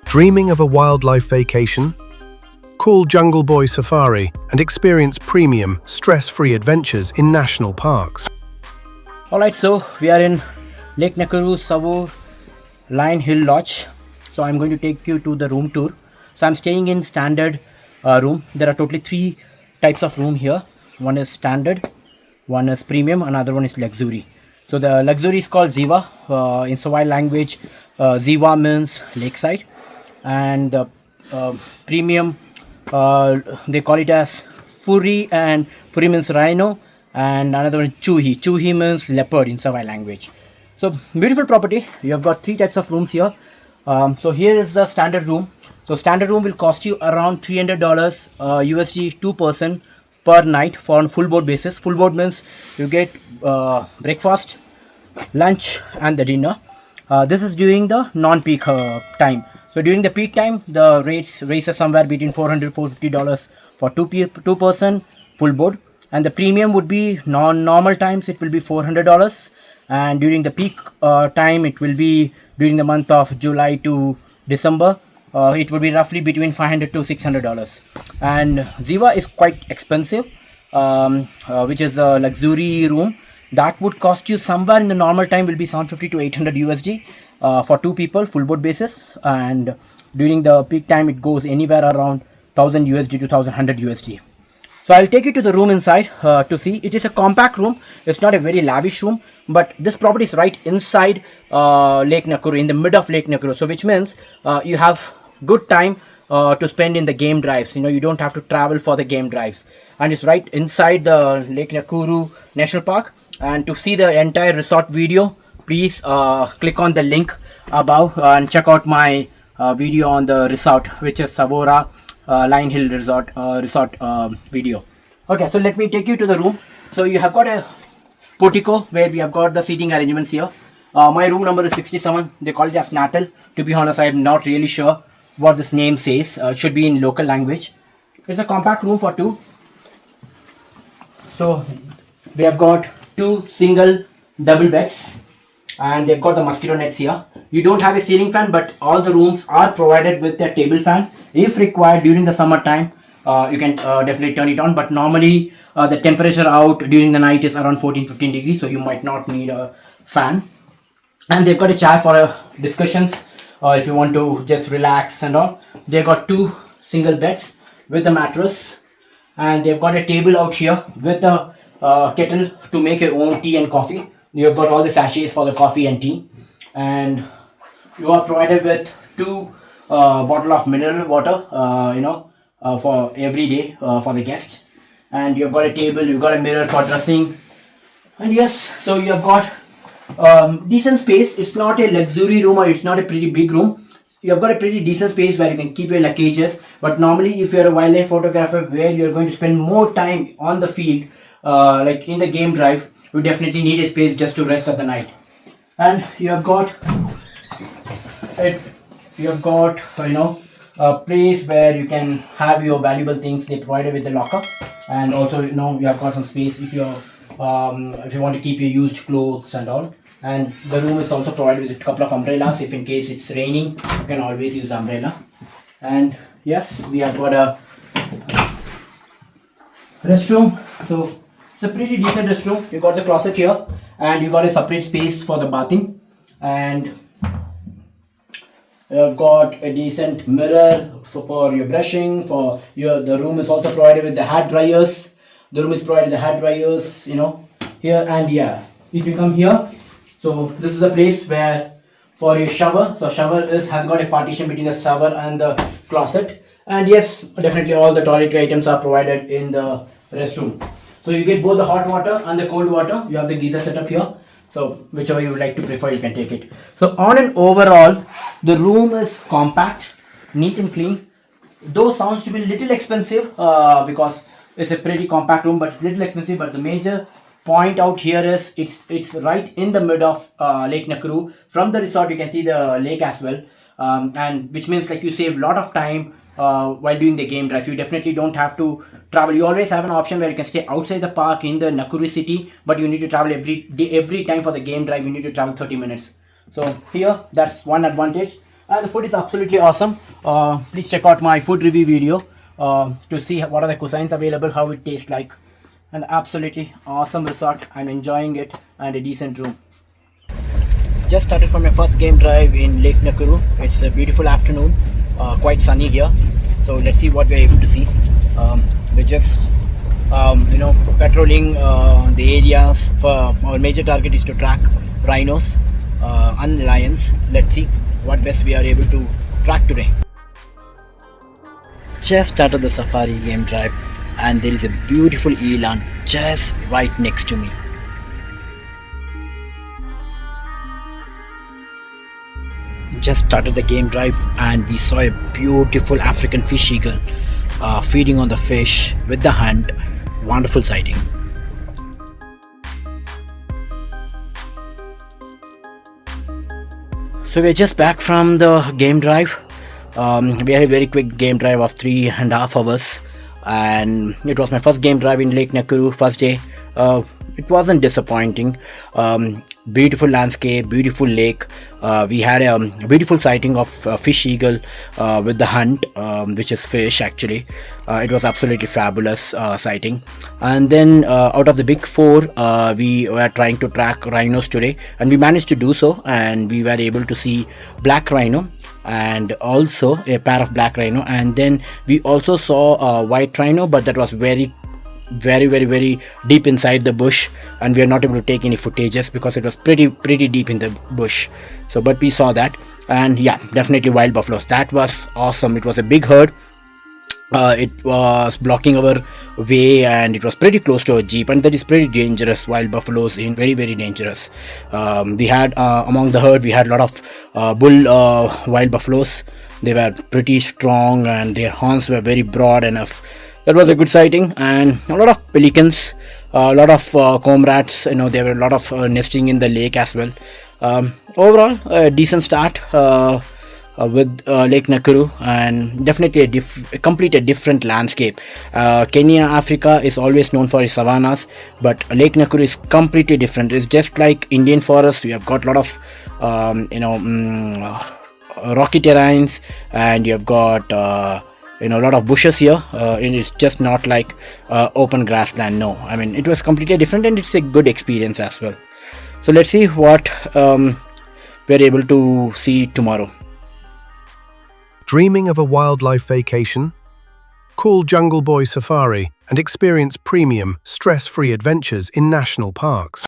Dreaming of a wildlife vacation? Call Jungle Boy Safari and experience premium, stress-free adventures in national parks. Alright, so we are in Lake Nakuru Savo Lion Hill Lodge. So I'm going to take you to the room tour. So I'm staying in standard room. There are totally three types of room here. One is standard, one is premium, another one is luxury. So the luxury is called Ziva. In Swahili language, Ziva means lakeside, and the premium, they call it as Furi, and Furi means rhino, and another one Chuhi. Chuhi means leopard in Swahili language. So beautiful property. You have got three types of rooms here. So here is the standard room. So standard room will cost you around $300 USD 2% per night for on full board basis. Full board means you get breakfast, lunch, and the dinner. This is during the non-peak time. So during the peak time, the rates raises somewhere between $400-$450 for two person full board, and the premium would be normal times it will be $400, and during the peak time it will be during the month of July to December. It will be roughly between $500 to $600, and Ziva is quite expensive, which is a luxury room. That would cost you somewhere in the normal time will be $750 to $800 USD for two people full board basis, and during the peak time it goes anywhere around 1000 USD to 1100 USD. So I'll take you to the room inside to see. It is a compact room. It's not a very lavish room, but this property is right inside Lake Nakuru, in the mid of Lake Nakuru. So which means you have good time to spend in the game drives. You don't have to travel for the game drives, and it's right inside the Lake Nakuru National Park. And to see the entire resort video, please click on the link above and check out my video on the resort, which is Sarova Lion Hill Resort video. Okay, so let me take you to the room. So you have got a portico where we have got the seating arrangements here. My room number is 67. They call it as Natal. To be honest, I am not really sure what this name says. It should be in local language. It's a compact room for two. So we have got two single double beds, and they've got the mosquito nets here. You don't have a ceiling fan, but all the rooms are provided with a table fan. If required during the summer time, you can definitely turn it on, but normally the temperature out during the night is around 14-15 degrees, so you might not need a fan. And they've got a chair for discussions if you want to just relax and all. They've got two single beds with a mattress, and they've got a table out here with a kettle to make your own tea and coffee. You've got all the sachets for the coffee and tea, and you are provided with two bottle of mineral water for every day for the guest. And you've got a table, you've got a mirror for dressing, and yes, so you have got decent space. It's not a luxury room, or it's not a pretty big room. You have got a pretty decent space where you can keep your luggages. But normally if you're a wildlife photographer where you're going to spend more time on the field, like in the game drive, you definitely need a space just to rest at the night. And you have got a place where you can have your valuable things. They provided with the locker, and also you have got some space if you want to keep your used clothes and all. And the room is also provided with a couple of umbrellas. If in case it's raining, you can always use umbrella. And yes, we have got a restroom. So it's a pretty decent restroom. You got the closet here, and you got a separate space for the bathing, and you have got a decent mirror for your brushing. The room is also provided with the hair dryers. The room is provided with the hair dryers, here. And yeah, if you come here, so this is a place where for your shower. So shower has got a partition between the shower and the closet. And yes, definitely all the toiletry items are provided in the restroom. So you get both the hot water and the cold water. You have the geyser set up here. So whichever you would like to prefer, you can take it. So on an overall, the room is compact, neat and clean. Though sounds to be a little expensive because it's a pretty compact room, but little expensive. But the major point out here is it's right in the mid of Lake Nakuru. From the resort you can see the lake as well, and which means like you save a lot of time while doing the game drive. You definitely don't have to travel. You always have an option where you can stay outside the park in the Nakuru city, but you need to travel every time for the game drive. You need to travel 30 minutes. So here, that's one advantage. And the food is absolutely awesome. Please check out my food review video to see what are the cuisines available, how it tastes like. An absolutely awesome resort. I'm enjoying it, and a decent room. Just started from my first game drive in Lake Nakuru. It's a beautiful afternoon, quite sunny here. So let's see what we're able to see. We're just patrolling the areas. For our major target is to track rhinos and lions. Let's see what best we are able to track today. Just started the safari game drive, and there is a beautiful eland just right next to me. Just started the game drive, and we saw a beautiful African fish eagle feeding on the fish with the hand. Wonderful sighting. So we're just back from the game drive. We had a very quick game drive of 3.5 hours, and it was my first game drive in Lake Nakuru. First day. It wasn't disappointing. Beautiful landscape, beautiful lake. We had a beautiful sighting of fish eagle with the hunt, which is fish actually. It was absolutely fabulous sighting. And then out of the big four, we were trying to track rhinos today, and we managed to do so, and we were able to see black rhino and also a pair of black rhino, and then we also saw a white rhino, but that was very deep inside the bush, and we are not able to take any footages because it was pretty deep in the bush. So but we saw that, and yeah, definitely wild buffaloes. That was awesome. It was a big herd. It was blocking our way, and it was pretty close to a jeep, and that is pretty dangerous. Wild buffaloes in very dangerous. We had among the herd, we had a lot of bull wild buffaloes. They were pretty strong, and their horns were very broad enough. That was a good sighting, and a lot of pelicans, a lot of comrades. There were a lot of nesting in the lake as well. Overall, a decent start with Lake Nakuru, and definitely a complete different landscape. Kenya, Africa is always known for its savannas, but Lake Nakuru is completely different. It's just like Indian forest. We have got a lot of rocky terrains, and you have got a lot of bushes here. It's just not like open grassland. No, I mean, it was completely different, and it's a good experience as well. So let's see what we're able to see tomorrow. Dreaming of a wildlife vacation? Call Jungle Boy Safari and experience premium, stress-free adventures in national parks.